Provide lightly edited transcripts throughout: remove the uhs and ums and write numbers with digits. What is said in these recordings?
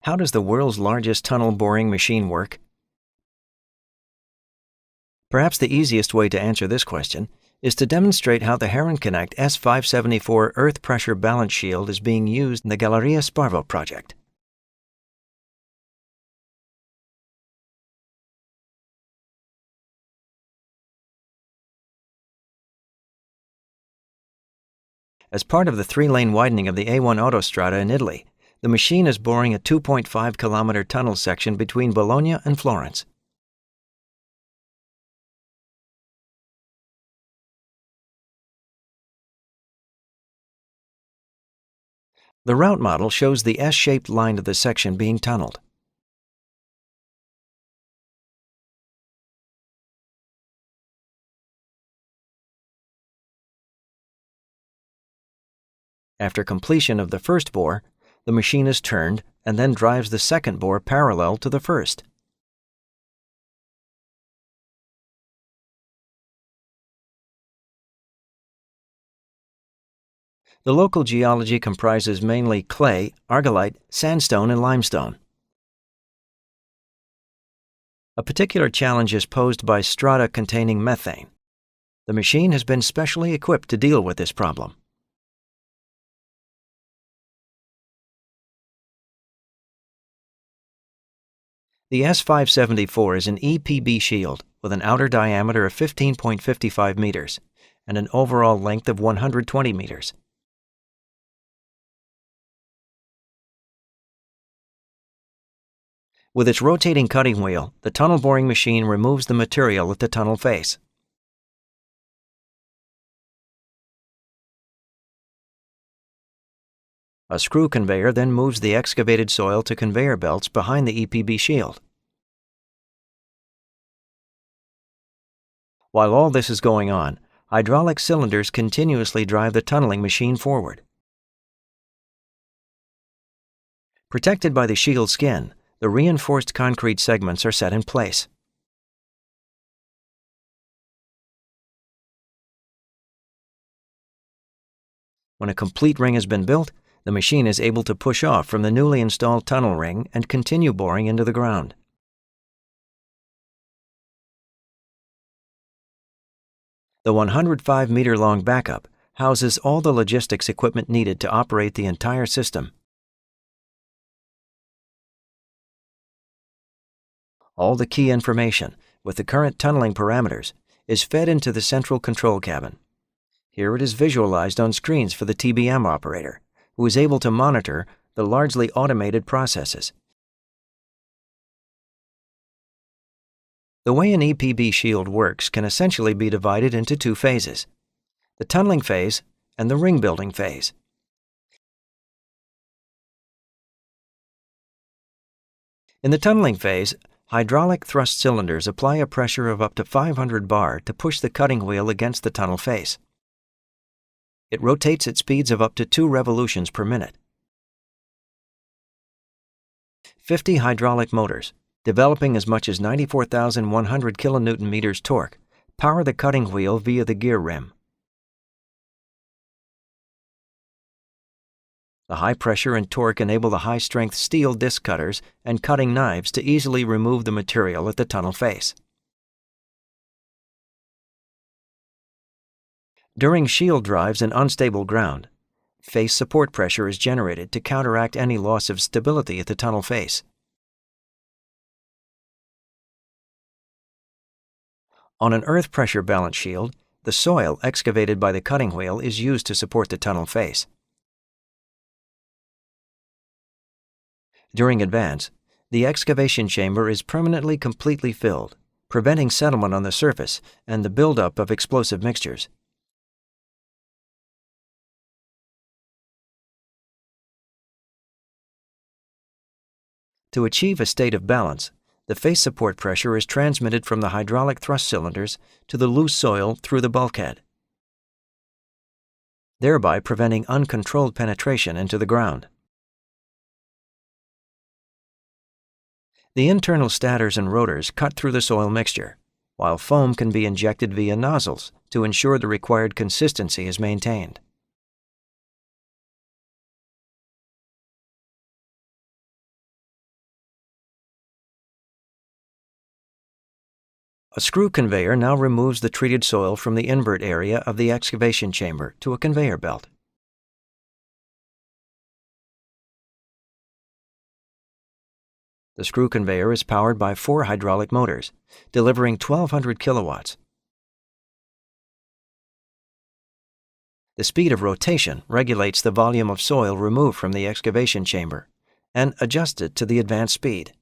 How does the world's largest tunnel boring machine work? Perhaps the easiest way to answer this question is to demonstrate how the Heron Connect S574 Earth Pressure Balance Shield is being used in the Galleria Sparvo project. As part of the 3-lane widening of the A1 Autostrada in Italy, the machine is boring a 2.5-kilometer tunnel section between Bologna and Florence. The route model shows the S-shaped line of the section being tunneled. After completion of the first bore, the machine is turned and then drives the second bore parallel to the first. The local geology comprises mainly clay, argillite, sandstone, and limestone. A particular challenge is posed by strata containing methane. The machine has been specially equipped to deal with this problem. The S574 is an EPB shield with an outer diameter of 15.55 meters and an overall length of 120 meters. With its rotating cutting wheel, the tunnel boring machine removes the material at the tunnel face. A screw conveyor then moves the excavated soil to conveyor belts behind the EPB shield. While all this is going on, hydraulic cylinders continuously drive the tunneling machine forward. Protected by the shield skin, the reinforced concrete segments are set in place. When a complete ring has been built, the machine is able to push off from the newly installed tunnel ring and continue boring into the ground. The 105-meter-long backup houses all the logistics equipment needed to operate the entire system. All the key information, with the current tunneling parameters, is fed into the central control cabin. Here it is visualized on screens for the TBM operator, who is able to monitor the largely automated processes. The way an EPB shield works can essentially be divided into two phases: the tunneling phase and the ring building phase. In the tunneling phase, hydraulic thrust cylinders apply a pressure of up to 500 bar to push the cutting wheel against the tunnel face. It rotates at speeds of up to 2 revolutions per minute. 50 hydraulic motors, developing as much as 94,100 kilonewton meters torque, power the cutting wheel via the gear rim. The high pressure and torque enable the high-strength steel disc cutters and cutting knives to easily remove the material at the tunnel face. During shield drives in unstable ground, face support pressure is generated to counteract any loss of stability at the tunnel face. On an earth pressure balance shield, the soil excavated by the cutting wheel is used to support the tunnel face. During advance, the excavation chamber is permanently completely filled, preventing settlement on the surface and the buildup of explosive mixtures. To achieve a state of balance, the face support pressure is transmitted from the hydraulic thrust cylinders to the loose soil through the bulkhead, thereby preventing uncontrolled penetration into the ground. The internal stators and rotors cut through the soil mixture, while foam can be injected via nozzles to ensure the required consistency is maintained. A screw conveyor now removes the treated soil from the invert area of the excavation chamber to a conveyor belt. The screw conveyor is powered by 4 hydraulic motors, delivering 1,200 kilowatts. The speed of rotation regulates the volume of soil removed from the excavation chamber and adjusts it to the advanced speed.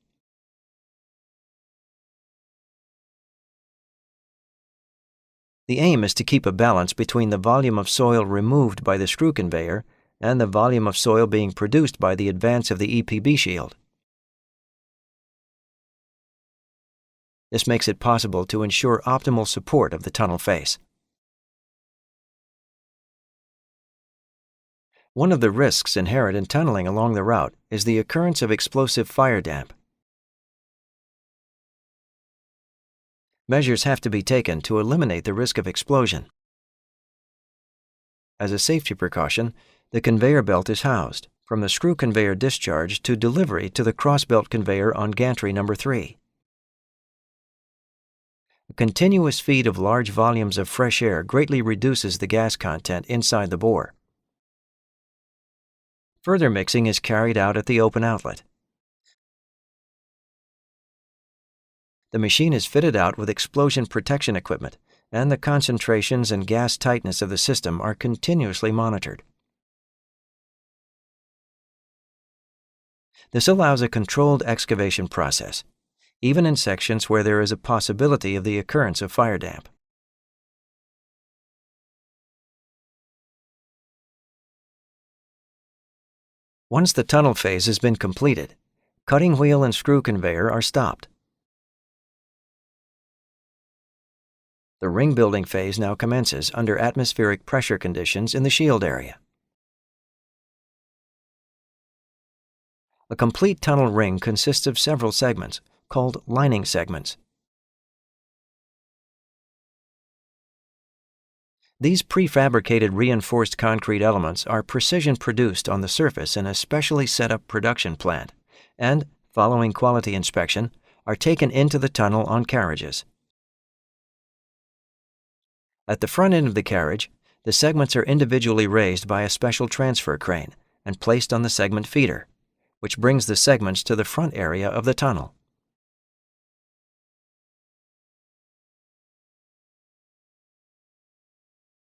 The aim is to keep a balance between the volume of soil removed by the screw conveyor and the volume of soil being produced by the advance of the EPB shield. This makes it possible to ensure optimal support of the tunnel face. One of the risks inherent in tunneling along the route is the occurrence of explosive fire damp. Measures have to be taken to eliminate the risk of explosion. As a safety precaution, the conveyor belt is housed, from the screw conveyor discharge to delivery to the cross-belt conveyor on gantry number 3. A continuous feed of large volumes of fresh air greatly reduces the gas content inside the bore. Further mixing is carried out at the open outlet. The machine is fitted out with explosion protection equipment, and the concentrations and gas tightness of the system are continuously monitored. This allows a controlled excavation process, even in sections where there is a possibility of the occurrence of fire damp. Once the tunnel phase has been completed, cutting wheel and screw conveyor are stopped. The ring building phase now commences under atmospheric pressure conditions in the shield area. A complete tunnel ring consists of several segments, called lining segments. These prefabricated reinforced concrete elements are precision-produced on the surface in a specially set-up production plant and, following quality inspection, are taken into the tunnel on carriages. At the front end of the carriage, the segments are individually raised by a special transfer crane and placed on the segment feeder, which brings the segments to the front area of the tunnel.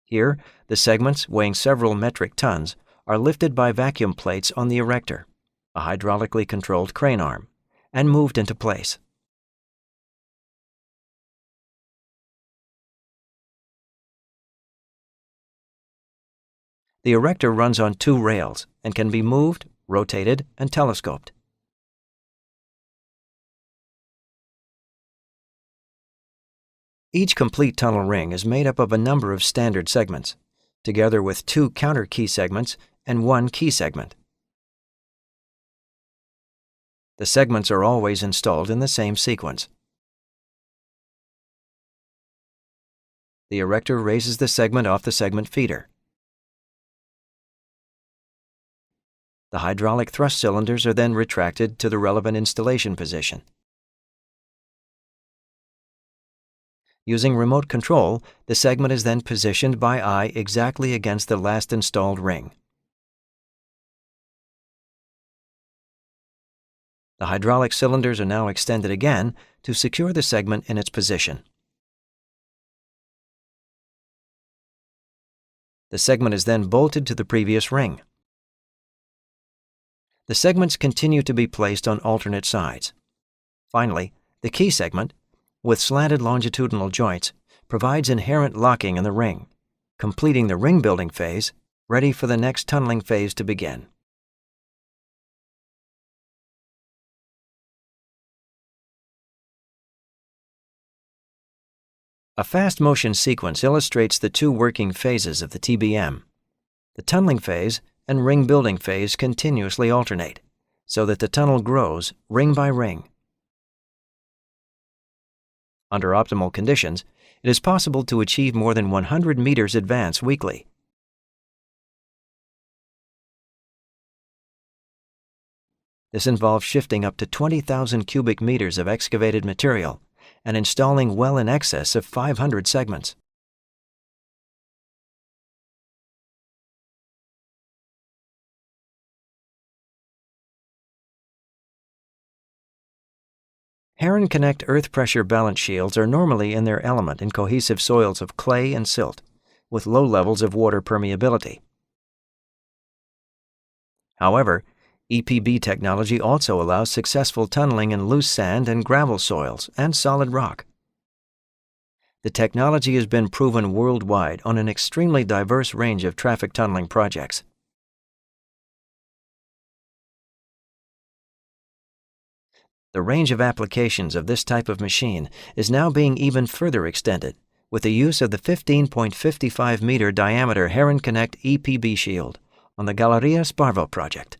Here, the segments, weighing several metric tons, are lifted by vacuum plates on the erector, a hydraulically controlled crane arm, and moved into place. The erector runs on 2 rails and can be moved, rotated, and telescoped. Each complete tunnel ring is made up of a number of standard segments, together with 2 counter key segments and 1 key segment. The segments are always installed in the same sequence. The erector raises the segment off the segment feeder. The hydraulic thrust cylinders are then retracted to the relevant installation position. Using remote control, the segment is then positioned by eye exactly against the last installed ring. The hydraulic cylinders are now extended again to secure the segment in its position. The segment is then bolted to the previous ring. The segments continue to be placed on alternate sides. Finally, the key segment, with slanted longitudinal joints, provides inherent locking in the ring, completing the ring building phase, ready for the next tunneling phase to begin. A fast motion sequence illustrates the 2 working phases of the TBM. The tunneling phase and ring building phase continuously alternate, so that the tunnel grows ring by ring. Under optimal conditions, it is possible to achieve more than 100 meters advance weekly. This involves shifting up to 20,000 cubic meters of excavated material and installing well in excess of 500 segments. Heron Connect earth pressure balance shields are normally in their element in cohesive soils of clay and silt, with low levels of water permeability. However, EPB technology also allows successful tunneling in loose sand and gravel soils and solid rock. The technology has been proven worldwide on an extremely diverse range of traffic tunneling projects. The range of applications of this type of machine is now being even further extended with the use of the 15.55-meter diameter Heron Connect EPB shield on the Galleria Sparvo project.